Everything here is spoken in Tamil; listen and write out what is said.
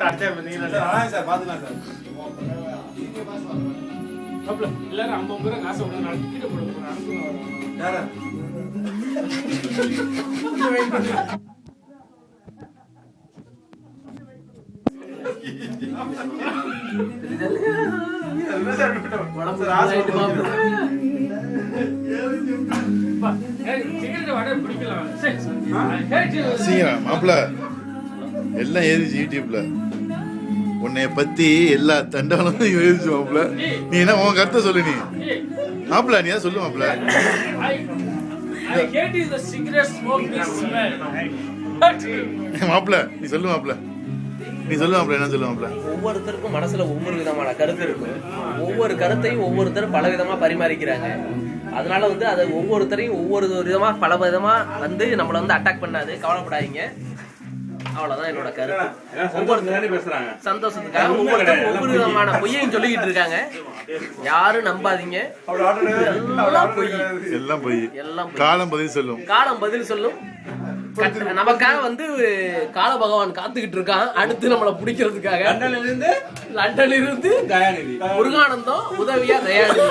சார் பாத்துக்கலாம் சார் எல்லாரும் 50 பேரை காசு விட நடத்திட்டு போடுவோம். மாப்பிள்ள எல்லாம் ஏறிச்சு யூடியூப்ல உன்னைய பத்தி எல்லா தண்டாலும் எழுதிச்சு மாப்பிள்ள. நீ என்ன உன் கருத்தை சொல்லு. நீ மாப்பிள்ள நீ சொல்லு மாப்பிள்ள. மாப்பிள்ள நீ சொல்லு மாப்பிள்ள. நீ சொல்லு மாப்பிள்ள. என்ன சொல்லு மாப்பிள்ள. ஒவ்வொருத்தருக்கும் மனசுல ஒவ்வொரு விதமான கருத்து இருக்கும். ஒவ்வொரு கருத்தையும் ஒவ்வொருத்தரும் பல விதமா பரிமாறிக்கிறாங்க. அதனால வந்து அதை ஒவ்வொருத்தரையும் ஒவ்வொரு விதமா பல விதமா வந்து நம்மள வந்து அட்டாக் பண்ணாது. கவலைப்படாதீங்க. அவ்வளவுதான் என்னோட கருத்து. ஒவ்வொருத்தரும் சந்தோஷத்துக்காக ஒவ்வொருத்தரும் ஒவ்வொரு விதமான பொய்யையும் சொல்லிக்கிட்டு இருக்காங்க. யாரும் நம்பாதீங்க. எல்லாம் பொய். எல்லாம் பொய். எல்லாம் காலம் பதில் சொல்லும். காலம் பதில் சொல்லும். நமக்காக வந்து கால பகவான் காத்துக்கிட்டு இருக்கான் அடுத்து நம்மளை பிடிக்கிறதுக்காக. லண்டன்ல இருந்து முருகானந்தம் உதவியா தயாரிச்சு